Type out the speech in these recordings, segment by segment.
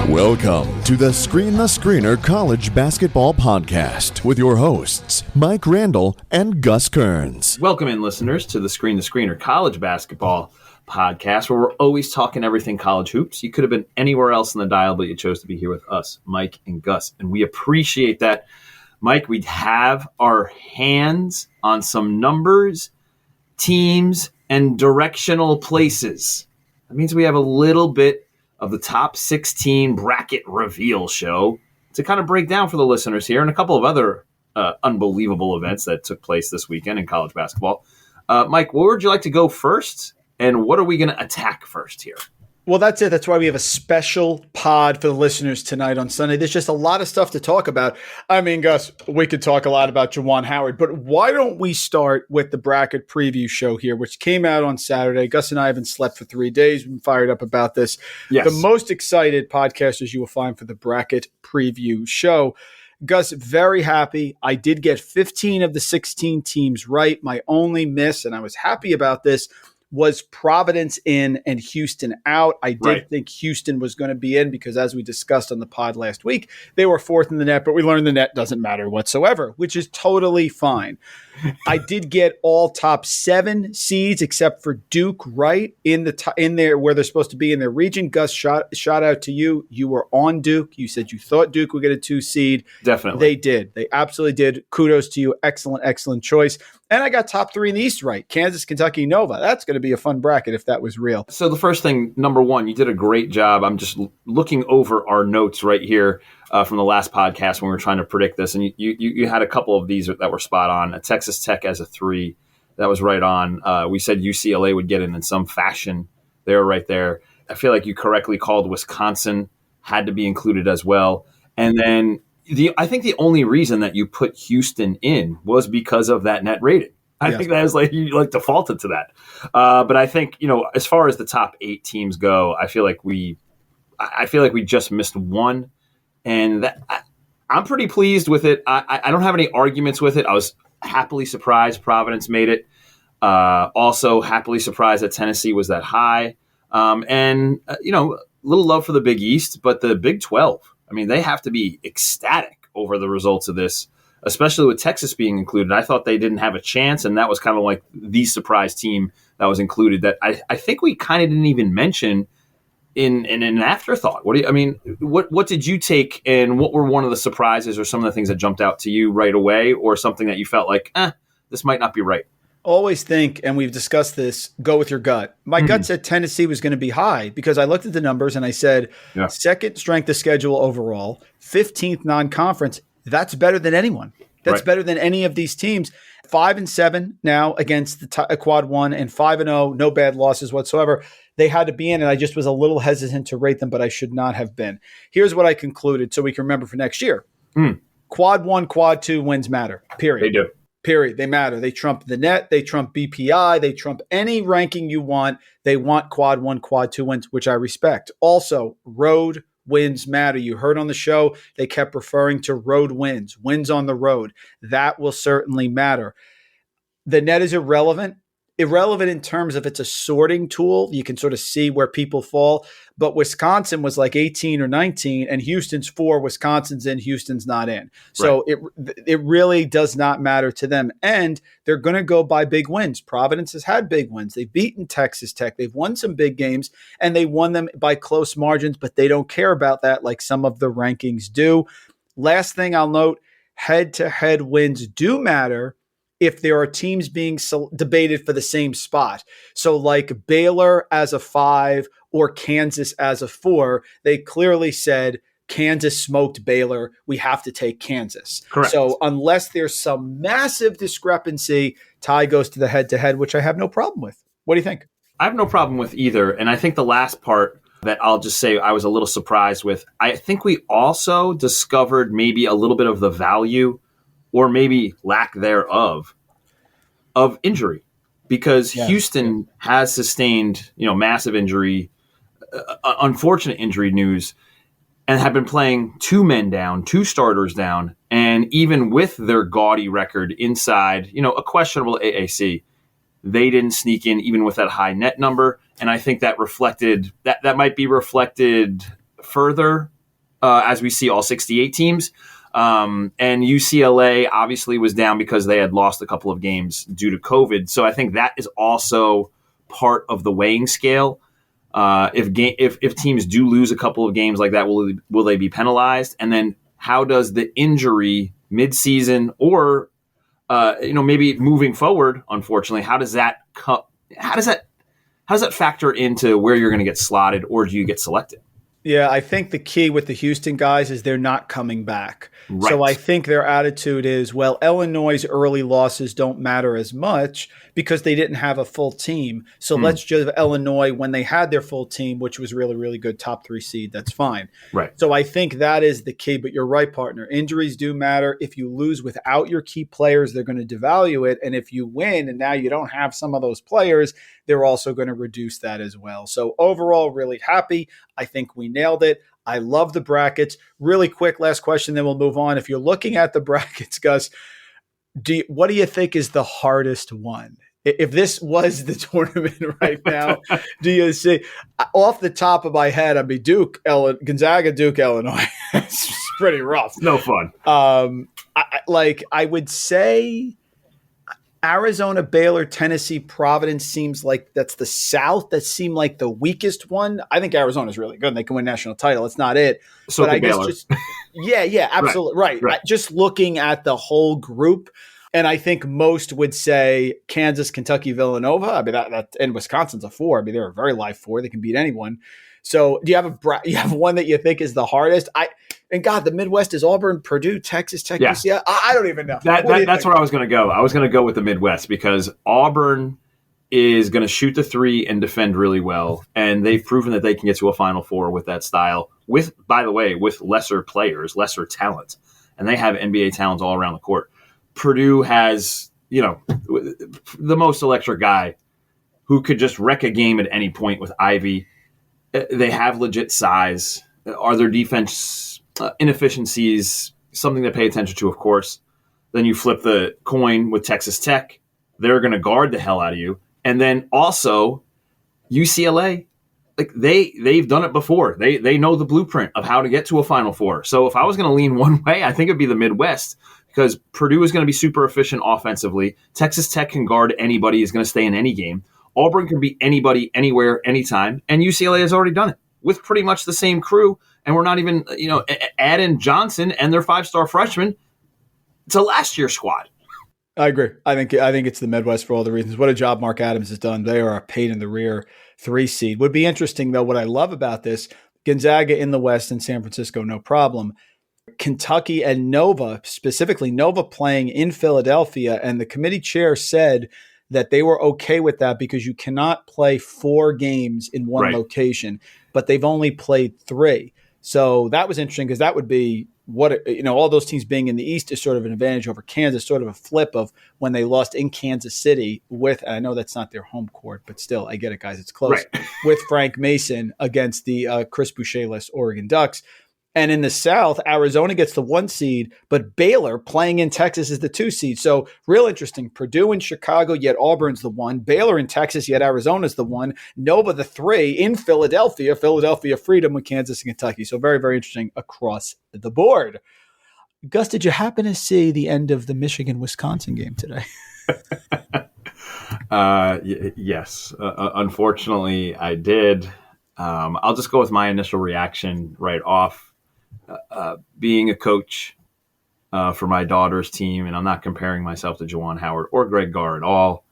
Welcome to the Screen the Screener College Basketball Podcast with your hosts, Mike Randall and Gus Kearns. Welcome in, listeners, to the Screen the Screener College Basketball Podcast, where we're always talking everything college hoops. You could have been anywhere else in the dial, but you chose to be here with us, Mike and Gus, and we appreciate that. Mike, we have our hands on some numbers, teams, and directional places. That means we have a little bit of the top 16 bracket reveal show to kind of break down for the listeners here, and a couple of other unbelievable events that took place this weekend in college basketball. Mike, where would you like to go first, and what are we going to attack first here? Well, that's it. That's why we have a special pod for the listeners tonight on Sunday. There's just a lot of stuff to talk about. I mean, Gus, we could talk a lot about Juwan Howard, but why don't we start with the bracket preview show here, which came out on Saturday. Gus and I haven't slept for 3 days. We've been fired up about this. Yes. The most excited podcasters you will find for the bracket preview show. Gus, very happy. I did get 15 of the 16 teams right. My only miss, and I was happy about this, was Providence in and Houston out. I did think Houston was going to be in because, as we discussed on the pod last week, they were fourth in the net, but we learned the net doesn't matter whatsoever, which is totally fine. I did get all top 7 seeds except for Duke right in there where they're supposed to be in their region. Gus, shout out to you. You were on Duke. You said you thought Duke would get a 2 seed. Definitely. They did. They absolutely did. Kudos to you. Excellent choice. And I got top 3 in the East right. Kansas, Kentucky, Nova. That's going to be a fun bracket if that was real. So the first thing, number one, you did a great job. I'm just looking over our notes right here from the last podcast when we were trying to predict this. And you had a couple of these that were spot on. Texas Tech as a 3. That was right on. We said UCLA would get in some fashion. They were right there. I feel like you correctly called Wisconsin had to be included as well. And then I think the only reason that you put Houston in was because of that net rating. I think that was you defaulted to that. But I think, as far as the top 8 teams go, I feel like we just missed one, and I'm pretty pleased with it. I don't have any arguments with it. I was happily surprised Providence made it. Also happily surprised that Tennessee was that high. And little love for the Big East, but the Big 12. I mean, they have to be ecstatic over the results of this, especially with Texas being included. I thought they didn't have a chance, and that was kind of like the surprise team that was included that I think we kind of didn't even mention in an afterthought. What did you take, and what were one of the surprises or some of the things that jumped out to you right away, or something that you felt like, this might not be right? Always think, and we've discussed this, go with your gut. My gut said Tennessee was going to be high because I looked at the numbers and I said, second strength of schedule overall, 15th non-conference. That's better than anyone. That's better than any of these teams. 5-7 now against the quad 1 and 5-0, no bad losses whatsoever. They had to be in, and I just was a little hesitant to rate them, but I should not have been. Here's what I concluded so we can remember for next year. Quad 1, quad 2 wins matter, period. They do. Period. They matter. They trump the net. They trump BPI. They trump any ranking you want. They want quad 1, quad 2 wins, which I respect. Also, road wins matter. You heard on the show, they kept referring to road wins on the road. That will certainly matter. The net is irrelevant in terms of it's a sorting tool. You can sort of see where people fall. But Wisconsin was like 18 or 19, and Houston's 4. Wisconsin's in, Houston's not in. So it really does not matter to them. And they're going to go by big wins. Providence has had big wins. They've beaten Texas Tech. They've won some big games, and they won them by close margins, but they don't care about that like some of the rankings do. Last thing I'll note, head-to-head wins do matter if there are teams being debated for the same spot. So like Baylor as a 5 or Kansas as a 4, they clearly said Kansas smoked Baylor. We have to take Kansas. Correct. So unless there's some massive discrepancy, tie goes to the head-to-head, which I have no problem with. What do you think? I have no problem with either. And I think the last part that I'll just say I was a little surprised with, I think we also discovered maybe a little bit of the value or maybe lack thereof of injury, because Houston has sustained, massive injury, unfortunate injury news, and have been playing 2 men down, 2 starters down. And even with their gaudy record inside, a questionable AAC, they didn't sneak in even with that high net number. And I think that reflected that might be reflected further as we see all 68 teams. And UCLA obviously was down because they had lost a couple of games due to COVID. So I think that is also part of the weighing scale. If teams do lose a couple of games like that, will they be penalized? And then how does the injury midseason or maybe moving forward, unfortunately, how does that factor into where you're going to get slotted, or do you get selected? Yeah, I think the key with the Houston guys is they're not coming back. Right. So I think their attitude is, well, Illinois' early losses don't matter as much because they didn't have a full team. So let's just Illinois when they had their full team, which was really, really good, top 3 seed. That's fine. Right. So I think that is the key. But you're right, partner. Injuries do matter. If you lose without your key players, they're going to devalue it. And if you win and now you don't have some of those players, they're also going to reduce that as well. So overall, really happy. I think we nailed it. I love the brackets. Really quick, last question, then we'll move on. If you're looking at the brackets, Gus, what do you think is the hardest one? If this was the tournament right now, do you see off the top of my head? I mean, Gonzaga, Duke, Illinois. It's pretty rough. No fun. I would say Arizona, Baylor, Tennessee, Providence seems like that's the South. That seemed like the weakest one. I think Arizona's really good and they can win national title. It's not it. So but I guess Baylor. Yeah, absolutely. Right. Just looking at the whole group. And I think most would say Kansas, Kentucky, Villanova. I mean, that and Wisconsin's a 4. I mean, they're a very live 4. They can beat anyone. So do you have one that you think is the hardest? And God, the Midwest is Auburn, Purdue, Texas Tech, UCLA. I don't even know. That's where I was going to go. I was going to go with the Midwest because Auburn is going to shoot the 3 and defend really well. And they've proven that they can get to a Final Four with that style, by the way, with lesser players, lesser talent. And they have NBA talents all around the court. Purdue has, the most electric guy who could just wreck a game at any point with Ivy. They have legit size. Are their defense inefficiencies something to pay attention to, of course? Then you flip the coin with Texas Tech. They're going to guard the hell out of you. And then also UCLA, like they've done it before. They know the blueprint of how to get to a Final Four. So if I was going to lean one way, I think it'd be the Midwest because Purdue is going to be super efficient offensively. Texas Tech can guard anybody, is going to stay in any game. Auburn can beat anybody, anywhere, anytime. And UCLA has already done it with pretty much the same crew. And we're not even, add in Johnson and their 5-star freshman. It's a last year squad. I agree. I think it's the Midwest for all the reasons. What a job Mark Adams has done. They are a pain in the rear 3 seed. Would be interesting, though, what I love about this, Gonzaga in the West and San Francisco, no problem. Kentucky and Nova, specifically Nova playing in Philadelphia, and the committee chair said that they were okay with that because you cannot play 4 games in one location, but they've only played 3. So that was interesting because that would be all those teams being in the East is sort of an advantage over Kansas, sort of a flip of when they lost in Kansas City with, and I know that's not their home court, but still, I get it, guys, it's close, with Frank Mason against the Chris Boucher-less Oregon Ducks. And in the South, Arizona gets the 1 seed, but Baylor playing in Texas is the 2 seed. So real interesting. Purdue and Chicago, yet Auburn's the 1. Baylor in Texas, yet Arizona's the 1. Nova the 3 in Philadelphia. Philadelphia Freedom with Kansas and Kentucky. So very, very interesting across the board. Gus, did you happen to see the end of the Michigan-Wisconsin game today? Yes. Unfortunately, I did. I'll just go with my initial reaction right off. Being a coach for my daughter's team, and I'm not comparing myself to Juwan Howard or Greg Gard at all,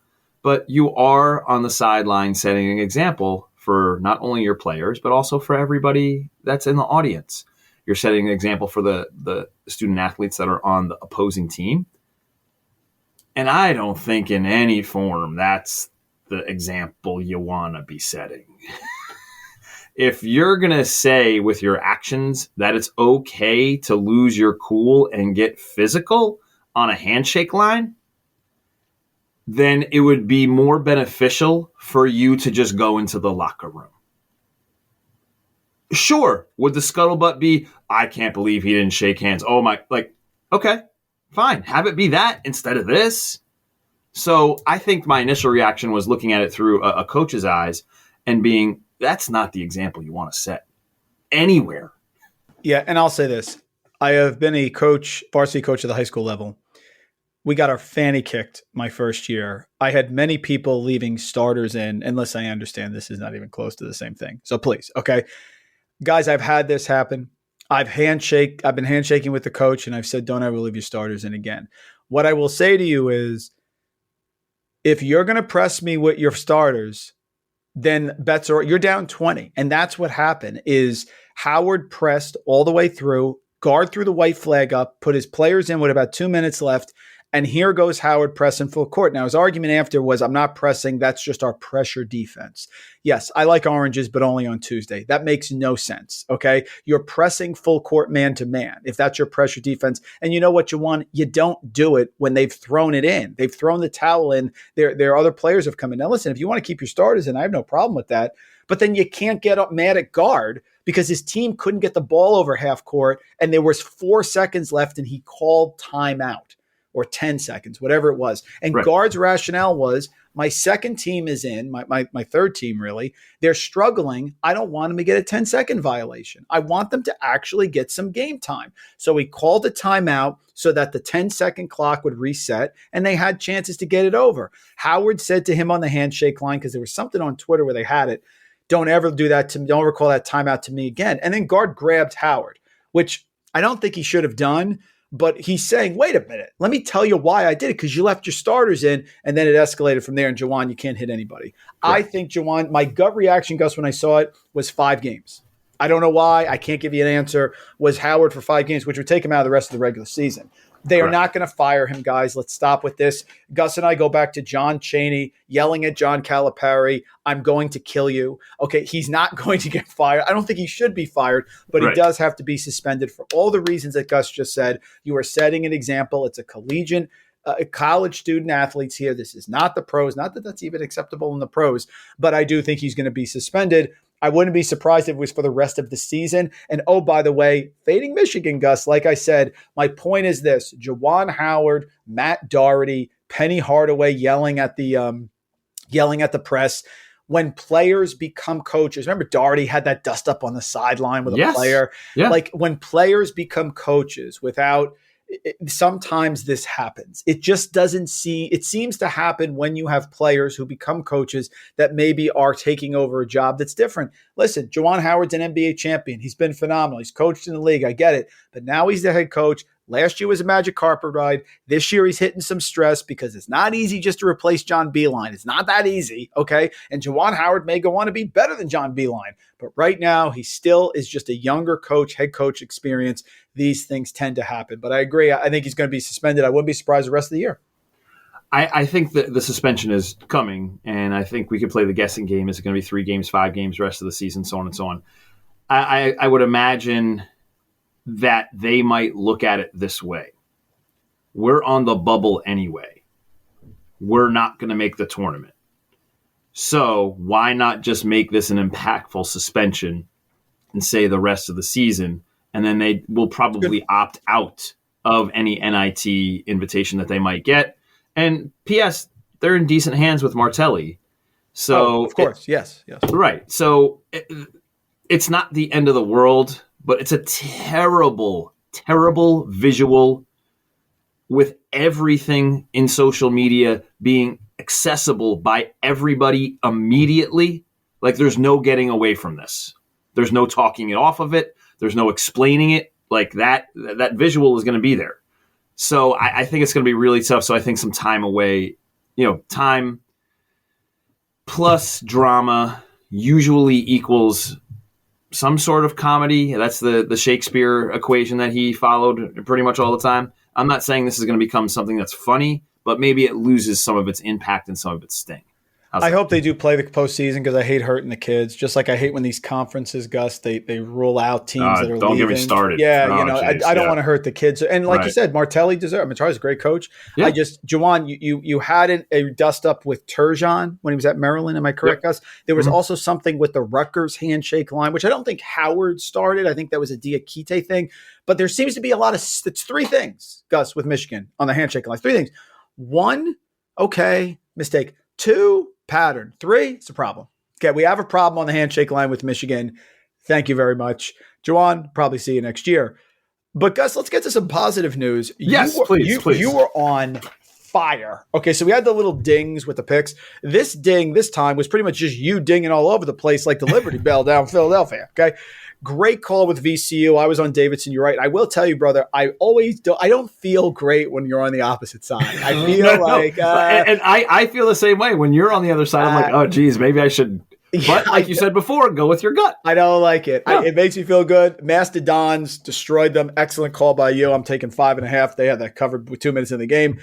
but you are on the sideline setting an example for not only your players, but also for everybody that's in the audience. You're setting an example for the student athletes that are on the opposing team. And I don't think in any form that's the example you want to be setting. If you're going to say with your actions that it's okay to lose your cool and get physical on a handshake line, then it would be more beneficial for you to just go into the locker room. Sure, would the scuttlebutt be, I can't believe he didn't shake hands. Oh my, okay, fine. Have it be that instead of this. So I think my initial reaction was looking at it through a coach's eyes and being, that's not the example you want to set anywhere. Yeah, and I'll say this. I have been a coach, varsity coach at the high school level. We got our fanny kicked my first year. I had many people leaving starters in, unless I understand this is not even close to the same thing. So please, okay. Guys, I've had this happen. I've been handshaking with the coach, and I've said, don't ever leave your starters in again. What I will say to you is, if you're going to press me with your starters, then bets are, you're down 20. And that's what happened is Howard pressed all the way through, Gard threw the white flag up, put his players in with about 2 minutes left. And here goes Howard pressing full court. Now, his argument after was, I'm not pressing. That's just our pressure defense. Yes, I like oranges, but only on Tuesday. That makes no sense, okay? You're pressing full court man to man if that's your pressure defense. And you know what you want? You don't do it when they've thrown it in. They've thrown the towel in. There are other players who have come in. Now, listen, if you want to keep your starters in, I have no problem with that. But then you can't get up mad at Gard because his team couldn't get the ball over half court and there was 4 seconds left and he called timeout. Or 10 seconds, whatever it was. And right. Gard's rationale was, my second team is in, my third team really, they're struggling. I don't want them to get a 10-second violation. I want them to actually get some game time. So he called a timeout so that the 10-second clock would reset and they had chances to get it over. Howard said to him on the handshake line, because there was something on Twitter where they had it, don't ever do that to me. Don't ever call that timeout to me again. And then Gard grabbed Howard, which I don't think he should have done. But he's saying, wait a minute, let me tell you why I did it, because you left your starters in, and then it escalated from there, and Juwan, you can't hit anybody. Right. I think, Juwan, my gut reaction, Gus, when I saw it, was 5 games. I don't know why. I can't give you an answer. Was Howard for 5 games, which would take him out of the rest of the regular season. They are not going to fire him, guys. Let's stop with this. Gus and I go back to John Chaney yelling at John Calipari, I'm going to kill you. Okay, he's not going to get fired. I don't think he should be fired, but he does have to be suspended for all the reasons that Gus just said. You are setting an example. It's a collegiate college student athletes here. This is not the pros. Not that that's even acceptable in the pros, but I do think he's going to be suspended. I wouldn't be surprised if it was for the rest of the season. And oh, by the way, fading Michigan, Gus, like I said, my point is this: Juwan Howard, Matt Doherty, Penny Hardaway yelling at the press. When players become coaches, remember Doherty had that dust up on the sideline with a player. Yeah. Like when players become coaches without sometimes this happens. It just doesn't it seems to happen when you have players who become coaches that maybe are taking over a job that's different. Listen, Juwan Howard's an NBA champion. He's been phenomenal. He's coached in the league. I get it. But now he's the head coach. Last year was a magic carpet ride. This year he's hitting some stress because it's not easy just to replace John Beilein. It's not that easy, okay? And Juwan Howard may go on to be better than John Beilein. But right now he still is just a younger coach, head coach experience. These things tend to happen. But I agree. I think he's going to be suspended. I wouldn't be surprised the rest of the year. I think that the suspension is coming, and I think we could play the guessing game. Is it going to be 3 games, 5 games, rest of the season, so on and so on. I would imagine that they might look at it this way. We're on the bubble anyway. We're not going to make the tournament. So why not just make this an impactful suspension and say the rest of the season, and then they will probably opt out of any NIT invitation that they might get. And P.S., they're in decent hands with Martelli. So of course, yes. Right. So it's not the end of the world, but it's a terrible, terrible visual with everything in social media being accessible by everybody immediately. Like there's no getting away from this. There's no talking it off of it. There's no explaining it. Like that visual is going to be there. So I think it's going to be really tough. So I think some time away, time plus drama usually equals some sort of comedy. That's the Shakespeare equation that he followed pretty much all the time. I'm not saying this is going to become something that's funny, but maybe it loses some of its impact and some of its sting. I hope they do play the postseason because I hate hurting the kids. Just like I hate when these conferences, Gus, they rule out teams that are don't leaving. Get me started. Yeah, I don't want to hurt the kids. And like you said, Martelli deserves. Martelli's a great coach. Yeah. Juwan, you had a dust up with Turgeon when he was at Maryland. Am I correct, Gus? There was also something with the Rutgers handshake line, which I don't think Howard started. I think that was a Diakite thing. But there seems to be it's 3 things, Gus, with Michigan on the handshake line. 3 things. 1, okay, mistake. 2, pattern. 3, it's a problem. Okay, we have a problem on the handshake line with Michigan. Thank you very much. Juwan, probably see you next year. But Gus, let's get to some positive news. Yes, please. You were on fire. Okay, so we had the little dings with the picks. This ding this time was pretty much just you dinging all over the place like the Liberty Bell down in Philadelphia. Okay, great call with VCU. I was on Davidson. You're right. I will tell you, brother, I don't feel great when you're on the opposite side. I feel and I feel the same way. When you're on the other side, I'm like, oh, geez, maybe I should. But like you said before, go with your gut. I don't like it. Yeah. It makes me feel good. Mastodons destroyed them. Excellent call by you. I'm taking 5.5. They had that covered with 2 minutes in the game.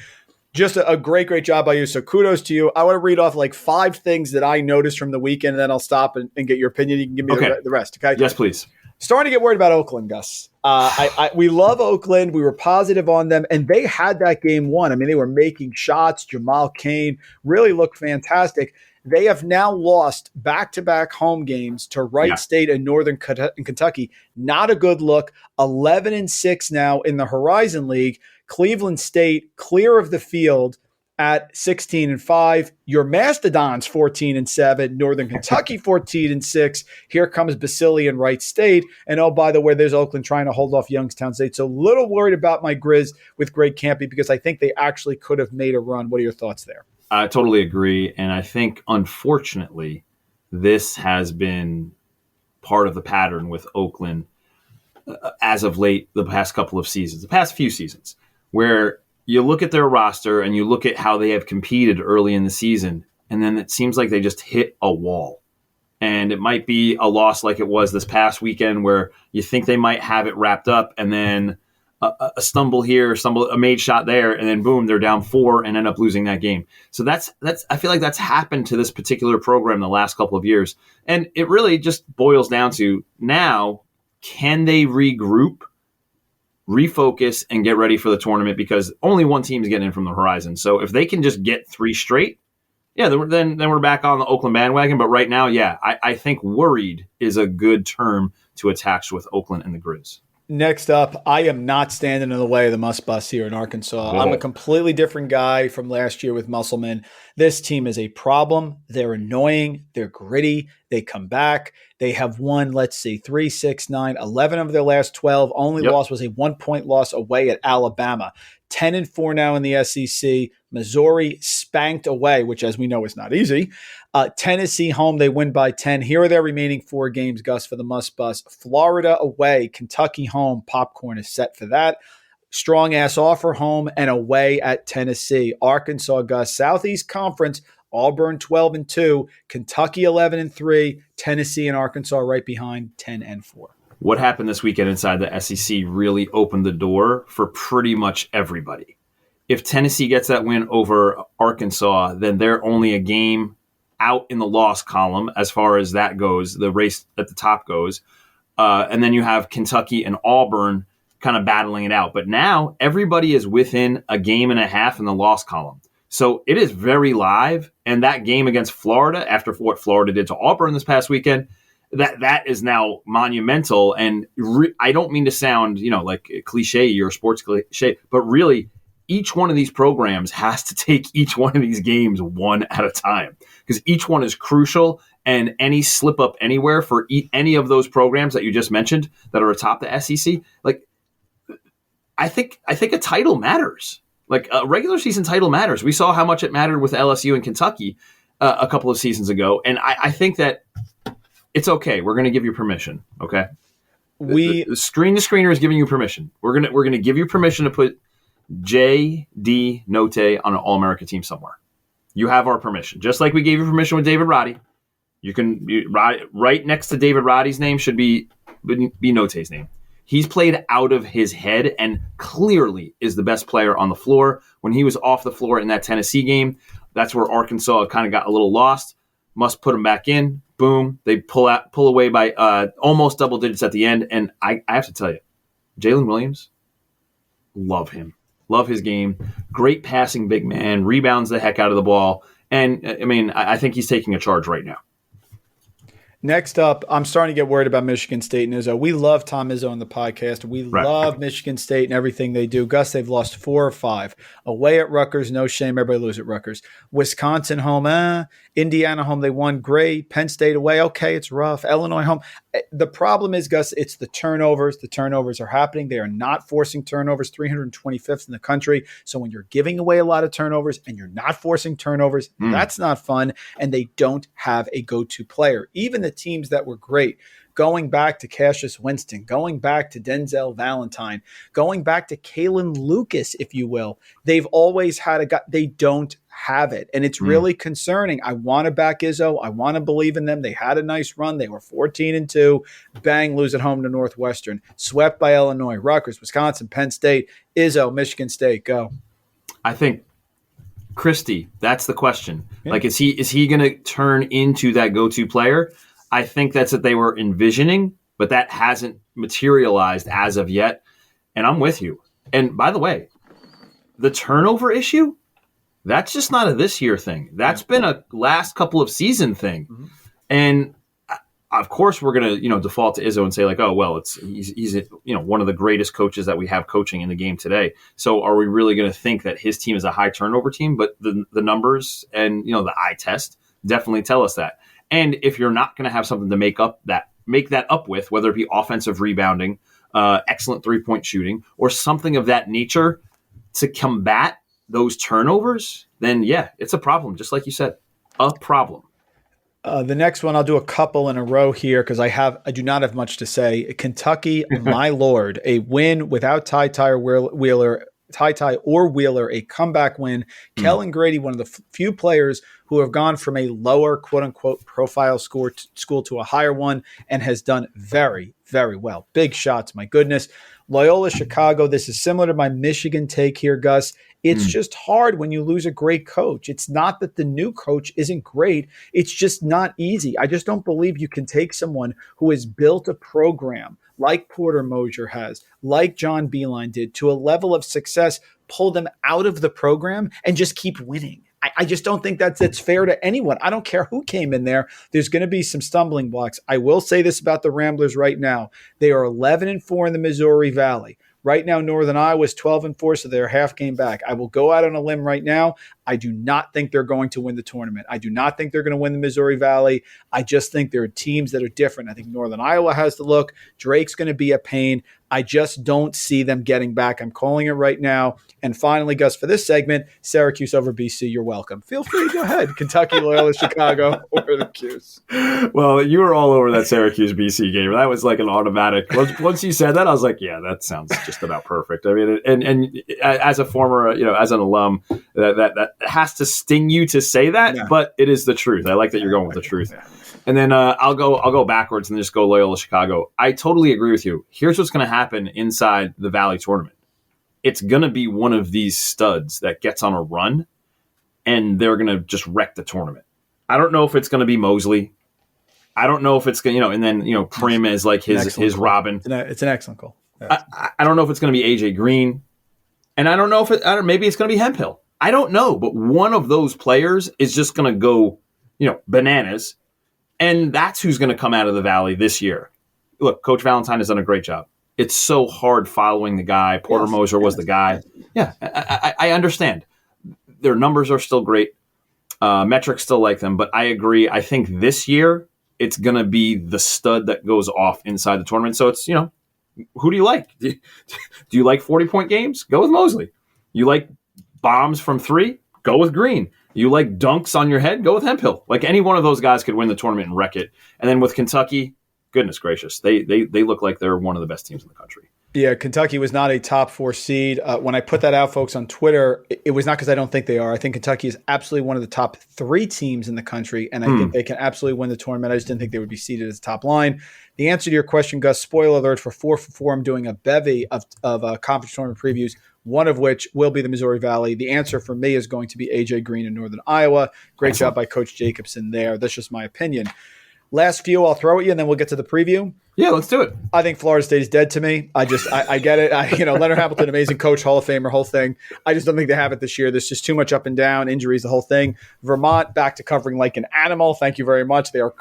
Just a great job by you. So kudos to you. I want to read off like 5 things that I noticed from the weekend, and then I'll stop and get your opinion. You can give me the rest. Okay. Yes, please. Starting to get worried about Oakland, Gus. We love Oakland. We were positive on them, and they had that game won. I mean, they were making shots. Jamal Cain really looked fantastic. They have now lost back-to-back home games to Wright State and Northern Kentucky. Not a good look. 11-6 now in the Horizon League. Cleveland State clear of the field at 16-5. Your Mastodons 14-7. Northern Kentucky 14-6. Here comes Basili and Wright State. And oh, by the way, there's Oakland trying to hold off Youngstown State. So a little worried about my Grizz with Greg Kampe because I think they actually could have made a run. What are your thoughts there? I totally agree. And I think, unfortunately, this has been part of the pattern with Oakland as of late, the past few seasons, where you look at their roster and you look at how they have competed early in the season, and then it seems like they just hit a wall. And it might be a loss like it was this past weekend where you think they might have it wrapped up, and then a stumble here, a made shot there, and then boom, they're down 4 and end up losing that game. So that's I feel like that's happened to this particular program the last couple of years. And it really just boils down to now, can they regroup, refocus, and get ready for the tournament? Because only one team is getting in from the Horizon. So if they can just get 3 straight, then we're back on the Oakland bandwagon. But right now, I think worried is a good term to attach with Oakland and the Grizz. Next up, I am not standing in the way of the Muss Bus here in Arkansas. Whoa. I'm a completely different guy from last year with Musselman. This team is a problem. They're annoying. They're gritty. They come back. They have won, 3, 6, 9, 11 of their last 12. Only loss was a 1-point loss away at Alabama. 10-4 now in the SEC. Missouri spanked away, which, as we know, is not easy. Tennessee home, they win by 10. Here are their remaining 4 games, Gus, for the Muss Bus. Florida away, Kentucky home. Popcorn is set for that. Strong-ass offer home and away at Tennessee. Arkansas, Gus, Southeast Conference, Auburn 12-2, Kentucky 11-3, Tennessee and Arkansas right behind 10-4. What happened this weekend inside the SEC really opened the door for pretty much everybody. If Tennessee gets that win over Arkansas, then they're only a game out in the loss column as far as that goes, the race at the top goes. And then you have Kentucky and Auburn kind of battling it out. But now everybody is within a game and a half in the loss column. So it is very live. And that game against Florida, after what Florida did to Auburn this past weekend, that is now monumental. And I don't mean to sound, like cliche or sports cliche, but really each one of these programs has to take each one of these games one at a time because each one is crucial. And any slip up anywhere for any of those programs that you just mentioned that are atop the SEC, I think a title matters. Like a regular season title matters. We saw how much it mattered with LSU and Kentucky a couple of seasons ago, and I think that it's okay. We're going to give you permission. Okay, the screener is giving you permission. We're gonna give you permission to put J.D. Note on an All-America team somewhere. You have our permission, just like we gave you permission with David Roddy. Right next to David Roddy's name should be Note's name. He's played out of his head and clearly is the best player on the floor. When he was off the floor in that Tennessee game, that's where Arkansas kind of got a little lost. Must put him back in. Boom. They pull away by almost double digits at the end. And I have to tell you, Jalen Williams, love him. Love his game. Great passing big man. Rebounds the heck out of the ball. And, I think he's taking a charge right now. Next up, I'm starting to get worried about Michigan State and Izzo. We love Tom Izzo on the podcast. We love Michigan State and everything they do. Gus, they've lost 4 or 5. Away at Rutgers, no shame. Everybody lose at Rutgers. Wisconsin home, Indiana home, they won. Great. Penn State away, okay, it's rough. Illinois home. The problem is, Gus, it's the turnovers. The turnovers are happening. They are not forcing turnovers, 325th in the country. So when you're giving away a lot of turnovers and you're not forcing turnovers, that's not fun. And they don't have a go-to player. Even the teams that were great, going back to Cassius Winston, going back to Denzel Valentine, going back to Kalen Lucas, if you will, they've always had a guy. They don't have it. And it's really concerning. I want to back Izzo. I want to believe in them. They had a nice run. They were 14-2. Bang, lose at home to Northwestern. Swept by Illinois, Rutgers, Wisconsin, Penn State. Izzo, Michigan State, go. I think Christie, that's the question. Yeah. Like, is he going to turn into that go-to player? I think that's what they were envisioning, but that hasn't materialized as of yet. And I'm with you. And by the way, the turnover issue, that's just not a this year thing. That's been a last couple of season thing. Mm-hmm. And of course we're going to, default to Izzo and say like, oh, well, he's one of the greatest coaches that we have coaching in the game today. So are we really going to think that his team is a high turnover team? But the numbers and, the eye test definitely tell us that. And if you're not going to have something to make that up with, whether it be offensive rebounding, excellent 3-point shooting, or something of that nature to combat those turnovers, then yeah, it's a problem. Just like you said, a problem. The next one, I'll do a couple in a row here because I do not have much to say. Kentucky, my lord, a win without Ty or Wheeler, a comeback win. Kellen Grady, one of the few players who have gone from a lower quote-unquote profile school to a higher one and has done very, very well. Big shots, my goodness. Loyola Chicago, this is similar to my Michigan take here, Gus. It's just hard when you lose a great coach. It's not that the new coach isn't great. It's just not easy. I just don't believe you can take someone who has built a program like Porter Moser has, like John Beilein did, to a level of success, pull them out of the program and just keep winning. I just don't think that's fair to anyone. I don't care who came in there. There's going to be some stumbling blocks. I will say this about the Ramblers right now. They are 11-4 in the Missouri Valley. Right now, Northern Iowa is 12-4, so they're half game back. I will go out on a limb right now. I do not think they're going to win the tournament. I do not think they're going to win the Missouri Valley. I just think there are teams that are different. I think Northern Iowa has to look. Drake's going to be a pain. I just don't see them getting back. I'm calling it right now. And finally, Gus, for this segment, Syracuse over BC, you're welcome. Feel free to go ahead. Kentucky, Loyola, Chicago, over the Cuse. Well, you were all over that Syracuse-BC game. That was like an automatic. Once you said that, I was like, yeah, that sounds just about perfect. I mean, and as a former, as an alum, that has to sting you to say that, but it is the truth. I like that you're going with the truth. And then I'll go backwards and just go Loyola Chicago. I totally agree with you. Here's what's going to happen inside the Valley tournament. It's going to be one of these studs that gets on a run, and they're going to just wreck the tournament. I don't know if it's going to be Mosley. I don't know if it's going to, and then, Prim is like his Robin. It's an excellent call. I don't know if it's going to be AJ Green. And I don't know if maybe it's going to be Hemphill. I don't know, but one of those players is just going to go, bananas. And that's who's going to come out of the Valley this year. Look, Coach Valentine has done a great job. It's so hard following the guy. Porter Moser was the guy. Yeah, I understand. Their numbers are still great. Metrics still like them. But I agree. I think this year it's going to be the stud that goes off inside the tournament. So it's, who do you like? Do you like 40-point games? Go with Mosley. You like bombs from 3? Go with Green. You like dunks on your head? Go with Hemphill. Like any one of those guys could win the tournament and wreck it. And then with Kentucky, goodness gracious, they look like they're one of the best teams in the country. Yeah, Kentucky was not a top 4 seed. When I put that out, folks, on Twitter, it was not because I don't think they are. I think Kentucky is absolutely one of the top 3 teams in the country, and I think they can absolutely win the tournament. I just didn't think they would be seeded as top line. The answer to your question, Gus, spoiler alert, for 4 for 4, I'm doing a bevy of conference tournament previews, one of which will be the Missouri Valley. The answer for me is going to be AJ Green in Northern Iowa. Great job by Coach Jacobson there. That's just my opinion. Last few I'll throw at you, and then we'll get to the preview. Yeah, let's do it. I think Florida State is dead to me. I get it. Leonard Hamilton, amazing coach, Hall of Famer, whole thing. I just don't think they have it this year. There's just too much up and down, injuries, the whole thing. Vermont back to covering like an animal. Thank you very much. They are,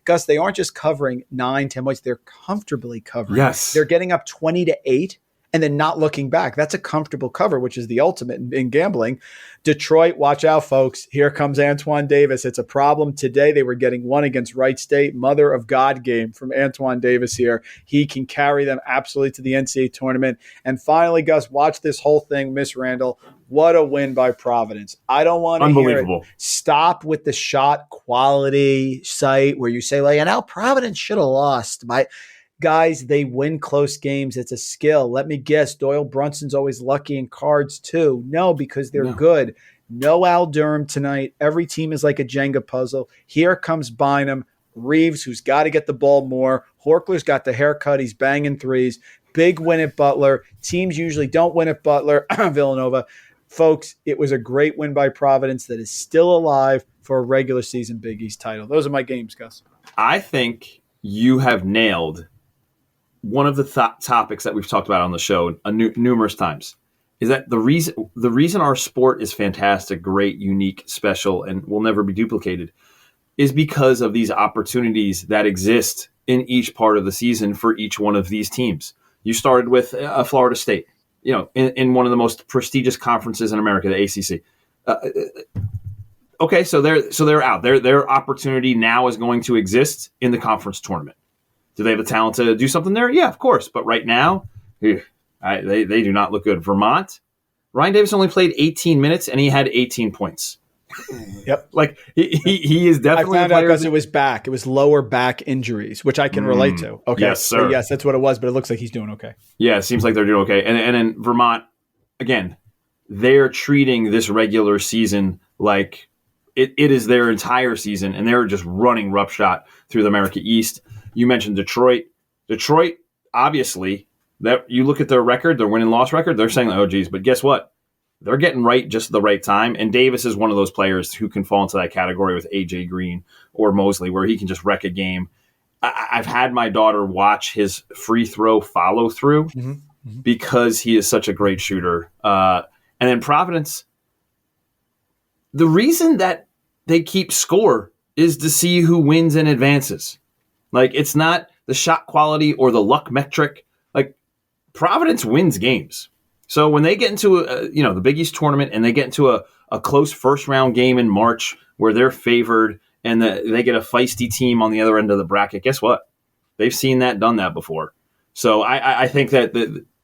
Gus, they aren't just covering 9, 10 points. They're comfortably covering. Yes. They're getting up 20-8 and then not looking back. That's a comfortable cover, which is the ultimate in gambling. Detroit, watch out, folks. Here comes Antoine Davis. It's a problem. Today they were getting one against Wright State. Mother of God game from Antoine Davis here. He can carry them absolutely to the NCAA tournament. And finally, Gus, watch this whole thing, Miss Randall. What a win by Providence. I don't want to hear it. Stop with the shot quality site where you say, Providence should have lost. Guys, they win close games. It's a skill. Let me guess, Doyle Brunson's always lucky in cards too. No, because they're good. No Al Durham tonight. Every team is like a Jenga puzzle. Here comes Bynum. Reeves, who's got to get the ball more. Horkler's got the haircut. He's banging threes. Big win at Butler. Teams usually don't win at Butler. Villanova. Folks, it was a great win by Providence that is still alive for a regular season Big East title. Those are my games, Gus. I think you have nailed one of the topics that we've talked about on the show numerous times, is that the reason our sport is fantastic, great, unique, special, and will never be duplicated is because of these opportunities that exist in each part of the season for each one of these teams. You started with Florida State, in one of the most prestigious conferences in America, the ACC. Okay, so they're out. Their opportunity now is going to exist in the conference tournament. Do they have the talent to do something there? Yeah, of course. But right now, they do not look good. Vermont, Ryan Davis only played 18 minutes, and he had 18 points. Yep. He is definitely I found out because it was back. It was lower back injuries, which I can relate to. Okay. Yes, sir. So yes, that's what it was, but it looks like he's doing okay. Yeah, it seems like they're doing okay. And in Vermont, again, they're treating this regular season like it is their entire season, and they're just running roughshod through the America East. You mentioned Detroit. Detroit, obviously, that you look at their record, their win-and-loss record, they're saying, oh, geez, but guess what? They're getting right just at the right time, and Davis is one of those players who can fall into that category with A.J. Green or Mosley, where he can just wreck a game. I've had my daughter watch his free throw follow-through because he is such a great shooter. And then Providence, the reason that they keep score is to see who wins and advances. It's not the shot quality or the luck metric. Providence wins games. So when they get into the Big East tournament and they get into a close first round game in March where they're favored and they get a feisty team on the other end of the bracket, guess what? They've seen that, done that before. So I think that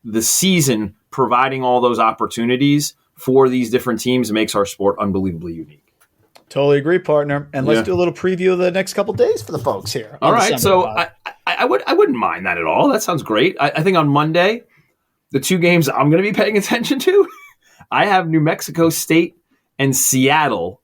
the season providing all those opportunities for these different teams makes our sport unbelievably unique. Totally agree, partner. And let's do a little preview of the next couple of days for the folks here. All right. So I wouldn't mind that at all. That sounds great. I think on Monday, the two games I'm going to be paying attention to, I have New Mexico State and Seattle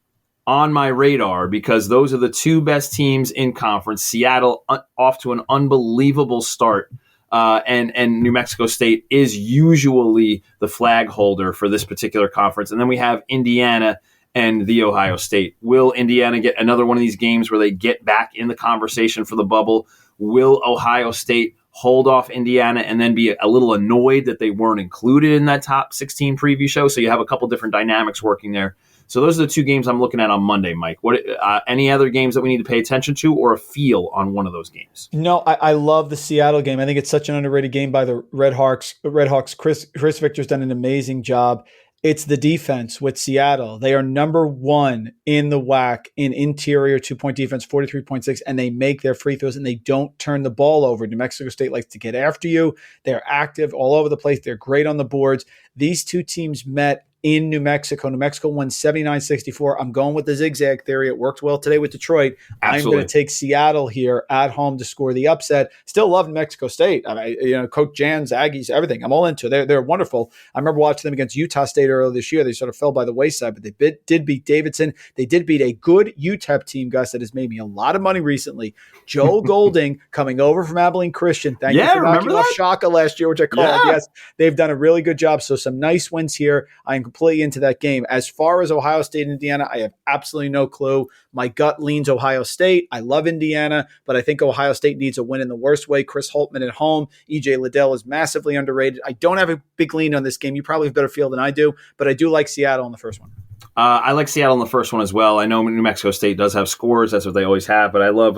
on my radar because those are the two best teams in conference. Seattle off to an unbelievable start. And New Mexico State is usually the flag holder for this particular conference. And then we have Indiana and the Ohio State. Will Indiana get another one of these games where they get back in the conversation for the bubble? Will Ohio State hold off Indiana and then be a little annoyed that they weren't included in that top 16 preview show? So you have a couple different dynamics working there. So those are the two games I'm looking at on Monday, Mike. What any other games that we need to pay attention to or a feel on one of those games? No, I love the Seattle game. I think it's such an underrated game by the Red Hawks. Chris Victor's done an amazing job. It's the defense with Seattle. They are number one in the WAC in interior 2-point defense, 43.6, and they make their free throws and they don't turn the ball over. New Mexico State likes to get after you. They're active all over the place. They're great on the boards. These two teams met in New Mexico. New Mexico won 79-64. I'm going with the zigzag theory. It worked well today with Detroit. Absolutely. I'm going to take Seattle here at home to score the upset. Still love New Mexico State. Coach Jan's, Aggies, everything. I'm all into it. They're wonderful. I remember watching them against Utah State earlier this year. They sort of fell by the wayside, but they did beat Davidson. They did beat a good UTEP team, Gus, that has made me a lot of money recently. Joe Golding coming over from Abilene Christian. Thank you for knocking off Shaka last year, which I called. Yeah. Yes, they've done a really good job. So some nice wins here. I'm completely into that game. As far as Ohio State and Indiana, I have absolutely no clue. My gut leans Ohio State. I love Indiana, but I think Ohio State needs a win in the worst way. Chris Holtmann at home. EJ Liddell is massively underrated. I don't have a big lean on this game. You probably have a better feel than I do, but I do like Seattle in the first one. I like Seattle in the first one as well. I know New Mexico State does have scores. That's what they always have. But I love,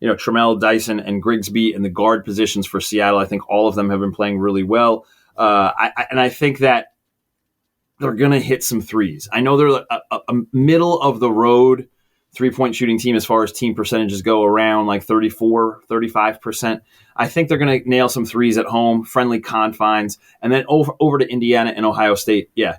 Trammell, Dyson, and Grigsby in the guard positions for Seattle. I think all of them have been playing really well. I think that they're going to hit some threes. I know they're a middle of the road three-point shooting team as far as team percentages go, around like 34, 35%. I think they're going to nail some threes at home, friendly confines, and then over to Indiana and Ohio State. Yeah,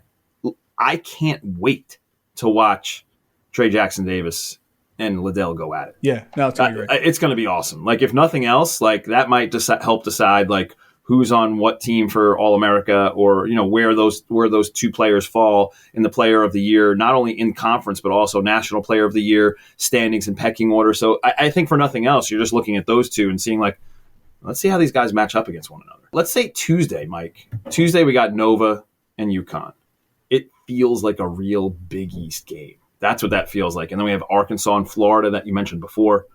I can't wait to watch Trey Jackson-Davis and Liddell go at it. Yeah, no, it's going to be great. It's going to be awesome. Like, if nothing else, like that might just help decide like who's on what team for All-America, or where those two players fall in the Player of the Year, not only in conference but also National Player of the Year standings and pecking order. So I think for nothing else, you're just looking at those two and seeing like, let's see how these guys match up against one another. Let's say Tuesday, Mike. Tuesday we got Nova and UConn. It feels like a real Big East game. That's what that feels like. And then we have Arkansas and Florida that you mentioned before.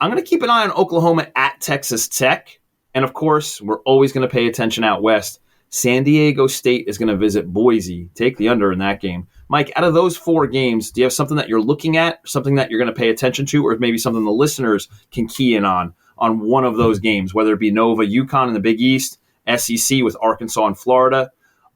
I'm going to keep an eye on Oklahoma at Texas Tech. And, of course, we're always going to pay attention out west. San Diego State is going to visit Boise. Take the under in that game. Mike, out of those four games, do you have something that you're looking at, something that you're going to pay attention to, or maybe something the listeners can key in on one of those games, whether it be Nova, UConn in the Big East, SEC with Arkansas and Florida,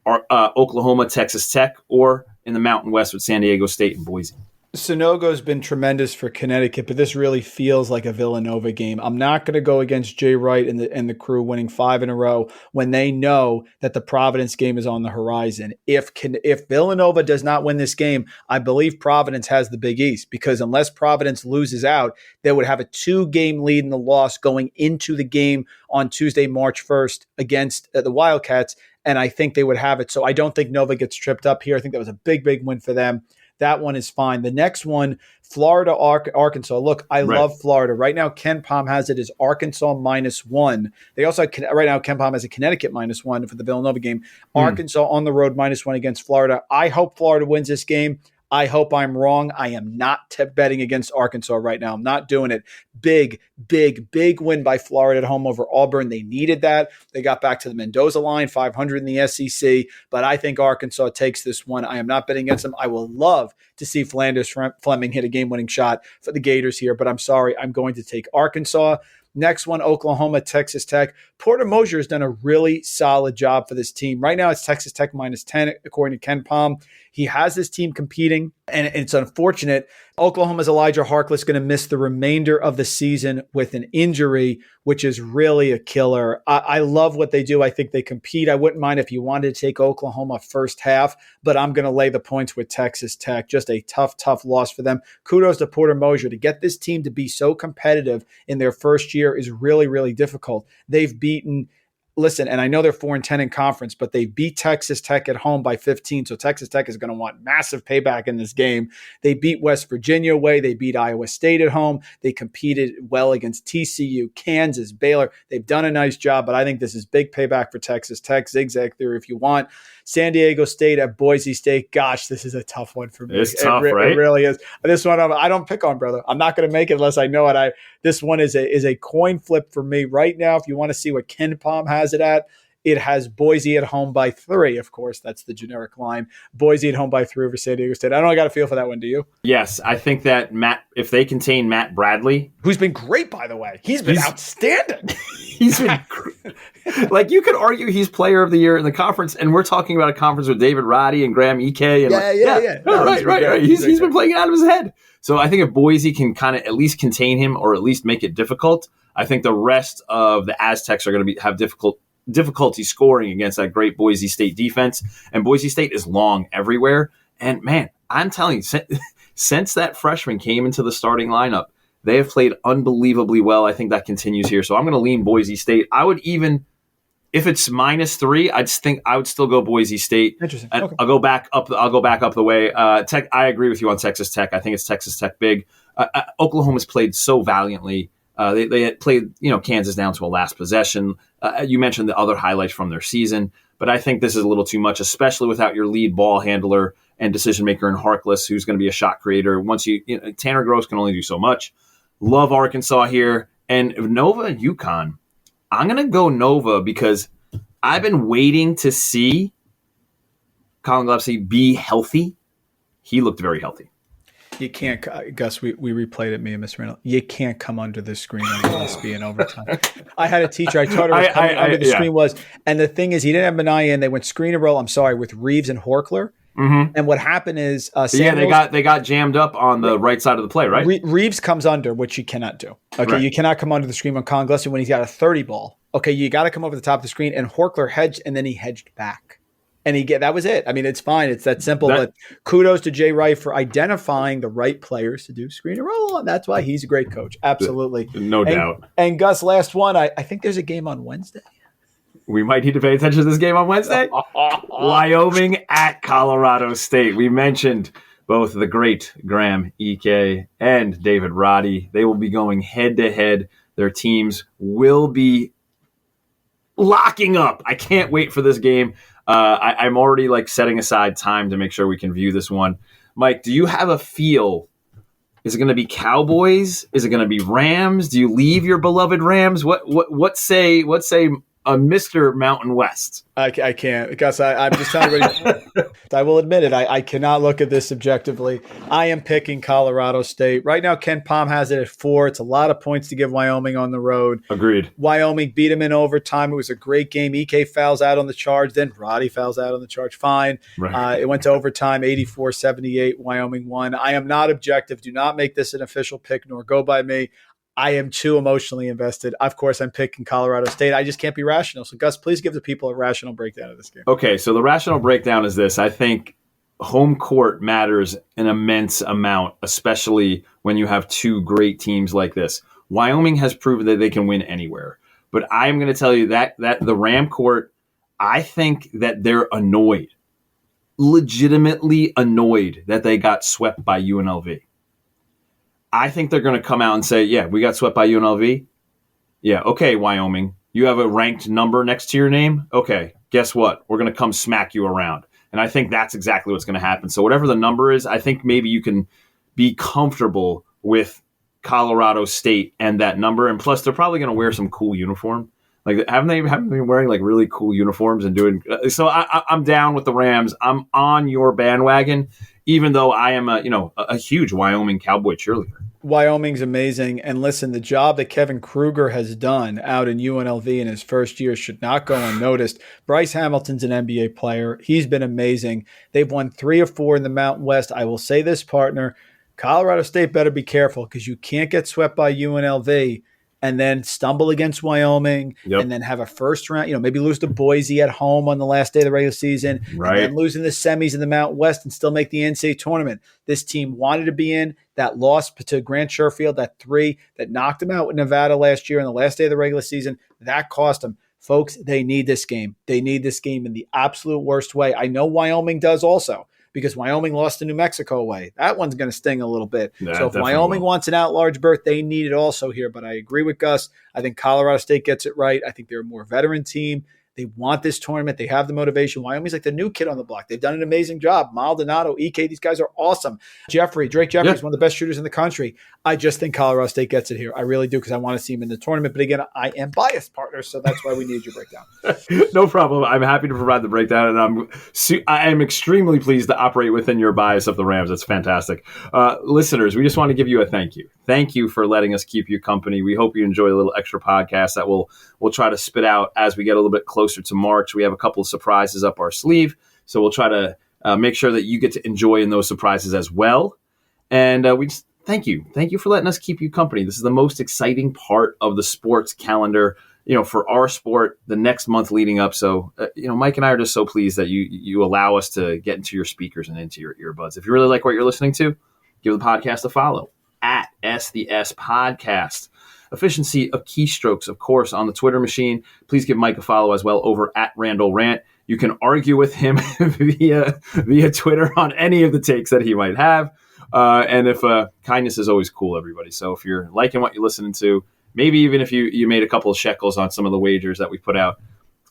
or Oklahoma, Texas Tech, or in the Mountain West with San Diego State and Boise? Sunogo's been tremendous for Connecticut, but this really feels like a Villanova game. I'm not going to go against Jay Wright and the crew winning 5 in a row when they know that the Providence game is on the horizon. If Villanova does not win this game, I believe Providence has the Big East, because unless Providence loses out, they would have a 2-game lead in the loss going into the game on Tuesday, March 1st against the Wildcats, and I think they would have it. So I don't think Nova gets tripped up here. I think that was a big, big win for them. That one is fine. The next one, Florida, Arkansas. Look, I love Florida. Right now, Ken Pom has it as Arkansas -1. They also have, right now, Ken Pom has a Connecticut -1 for the Villanova game. Arkansas on the road -1 against Florida. I hope Florida wins this game. I hope I'm wrong. I am not betting against Arkansas right now. I'm not doing it. Big, big, big win by Florida at home over Auburn. They needed that. They got back to the Mendoza line, 500 in the SEC. But I think Arkansas takes this one. I am not betting against them. I will love to see Flanders Fleming hit a game-winning shot for the Gators here. But I'm sorry, I'm going to take Arkansas. Next one, Oklahoma, Texas Tech. Porter Mosier has done a really solid job for this team. Right now, it's Texas Tech -10, according to Ken Pom. He has this team competing, and it's unfortunate. Oklahoma's Elijah Harkless going to miss the remainder of the season with an injury, which is really a killer. I love what they do. I think they compete. I wouldn't mind if you wanted to take Oklahoma first half, but I'm going to lay the points with Texas Tech. Just a tough, tough loss for them. Kudos to Porter Mosier. To get this team to be so competitive in their first year is really, really difficult. They've beaten listen, and I know they're 4-10 in conference, but they beat Texas Tech at home by 15. So Texas Tech is going to want massive payback in this game. They beat West Virginia away. They beat Iowa State at home. They competed well against TCU, Kansas, Baylor. They've done a nice job, but I think this is big payback for Texas Tech. Zigzag theory if you want. San Diego State at Boise State. Gosh, this is a tough one for me. It's tough, right? It really is. This one I don't pick on, brother. I'm not going to make it unless I know it. This one is a coin flip for me right now. If you want to see what Ken Pom has it at, it has Boise at home by 3. Of course, that's the generic line. Boise at home by 3 over San Diego State. I don't got a feel for that one. Do you? Yes, I think that if they contain Matt Bradley, who's been great, by the way, he's been outstanding. He's been like, you could argue he's Player of the Year in the conference, and we're talking about a conference with David Roddy and Graham Ike. And yeah. No, right. He's been playing it out of his head. So I think if Boise can kind of at least contain him or at least make it difficult, I think the rest of the Aztecs are going to have difficulty scoring against that great Boise State defense. And Boise State is long everywhere. And man, I'm telling you, since that freshman came into the starting lineup, they have played unbelievably well. I think that continues here. So I'm going to lean Boise State. I would even, if it's -3, I would still go Boise State. Interesting. Okay. Okay. I'll go back up the way. Tech. I agree with you on Texas Tech. I think it's Texas Tech big. Oklahoma's played so valiantly. They had played Kansas down to a last possession. You mentioned the other highlights from their season, but I think this is a little too much, especially without your lead ball handler and decision maker in Harkless, who's going to be a shot creator. Tanner Gross can only do so much. Love Arkansas here. And Nova, UConn. I'm going to go Nova because I've been waiting to see Colin Gillespie be healthy. He looked very healthy. You can't, Gus, we replayed it, me and Miss Randall. You can't come under the screen on Gillespie in overtime. I had a teacher, I taught her what coming under the screen was. And the thing is, he didn't have Minaya in. They went screen and roll, with Reeves and Horkler. Mm-hmm. And what happened is they got jammed up on the right side of the play, right? Reeves comes under, which you cannot do. Okay, right. You cannot come under the screen on Colin Gillespie when he's got a 30 ball. Okay, you got to come over the top of the screen, and Horkler hedged, and then he hedged back. And that was it. I mean, it's fine. It's that simple. But kudos to Jay Wright for identifying the right players to do screen and roll. And that's why he's a great coach. Absolutely. No doubt. And Gus, last one. I think there's a game on Wednesday. We might need to pay attention to this game on Wednesday. Wyoming at Colorado State. We mentioned both the great Graham Ike and David Roddy. They will be going head-to-head. Their teams will be locking up. I can't wait for this game. I'm already setting aside time to make sure we can view this one. Mike, do you have a feel? Is it going to be Cowboys? Is it going to be Rams? Do you leave your beloved Rams? What say Mr. Mountain West? I can't, because I'm just telling everybody. I will admit it. I cannot look at this objectively. I am picking Colorado State right now. Ken Palm has it at 4. It's a lot of points to give Wyoming on the road. Agreed. Wyoming beat him in overtime. It was a great game. EK fouls out on the charge. Then Roddy fouls out on the charge. Fine. Right. It went to overtime. 84-78. Wyoming won. I am not objective. Do not make this an official pick, nor go by me. I am too emotionally invested. Of course, I'm picking Colorado State. I just can't be rational. So, Gus, please give the people a rational breakdown of this game. Okay, so the rational breakdown is this. I think home court matters an immense amount, especially when you have two great teams like this. Wyoming has proven that they can win anywhere. But I'm going to tell you that the Ram court, I think that they're annoyed, legitimately annoyed that they got swept by UNLV. I think they're going to come out and say, yeah, we got swept by UNLV. Yeah, okay, Wyoming. You have a ranked number next to your name? Okay, guess what? We're going to come smack you around. And I think that's exactly what's going to happen. So whatever the number is, I think maybe you can be comfortable with Colorado State and that number. And plus, they're probably going to wear some cool uniform. Haven't they been wearing really cool uniforms and doing? So I'm down with the Rams. I'm on your bandwagon, even though I am a huge Wyoming Cowboy cheerleader. Wyoming's amazing. And listen, the job that Kevin Kruger has done out in UNLV in his first year should not go unnoticed. Bryce Hamilton's an NBA player. He's been amazing. They've won 3 or 4 in the Mountain West. I will say this, partner, Colorado State better be careful, because you can't get swept by UNLV and then stumble against Wyoming, and then have a first round, maybe lose to Boise at home on the last day of the regular season, right, and then lose in the semis in the Mountain West and still make the NCAA tournament. This team wanted to be in. That loss to Grant Sherfield, that 3 that knocked them out with Nevada last year on the last day of the regular season, that cost them. Folks, they need this game. They need this game in the absolute worst way. I know Wyoming does also, because Wyoming lost to New Mexico away. That one's going to sting a little bit. Yeah, so if Wyoming wants an at-large berth, they need it also here. But I agree with Gus. I think Colorado State gets it right. I think they're a more veteran team. They want this tournament. They have the motivation. Wyoming's like the new kid on the block. They've done an amazing job. Maldonado, Ike, these guys are awesome. Drake Jeffrey is one of the best shooters in the country. I just think Colorado State gets it here. I really do, because I want to see him in the tournament. But again, I am biased, partner, so that's why we need your breakdown. No problem. I'm happy to provide the breakdown, and I am extremely pleased to operate within your bias of the Rams. That's fantastic. Listeners, we just want to give you a thank you. Thank you for letting us keep you company. We hope you enjoy a little extra podcast that we'll try to spit out as we get a little bit closer to March. We have a couple of surprises up our sleeve, so we'll try to make sure that you get to enjoy in those surprises as well. And we just thank you for letting us keep you company. This is the most exciting part of the sports calendar, for our sport, the next month leading up. So Mike and I are just so pleased that you allow us to get into your speakers and into your earbuds. If you really like what you're listening to, give the podcast a follow at SDS Podcast. Efficiency of keystrokes, of course, on the Twitter machine. Please give Mike a follow as well over at Randall Rant. You can argue with him via Twitter on any of the takes that he might have. And if kindness is always cool, everybody. So if you're liking what you're listening to maybe even if you made a couple of shekels on some of the wagers that we put out,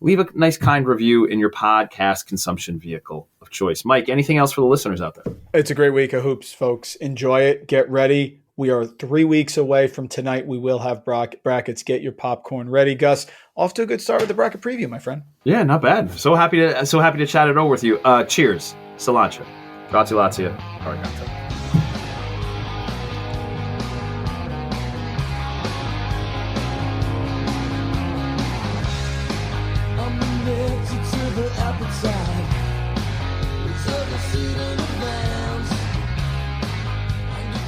leave a nice kind review in your podcast consumption vehicle of choice. Mike, anything else for the listeners out there? It's a great week of hoops, folks. Enjoy it. Get ready. We are 3 weeks away from tonight. We will have brackets. Get your popcorn ready. Gus, off to a good start with the bracket preview, my friend. Yeah, not bad. So happy to chat it over with you. Cheers. Cilantro. Gratulatia. Arigato.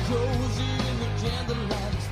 Cozy in the candlelight.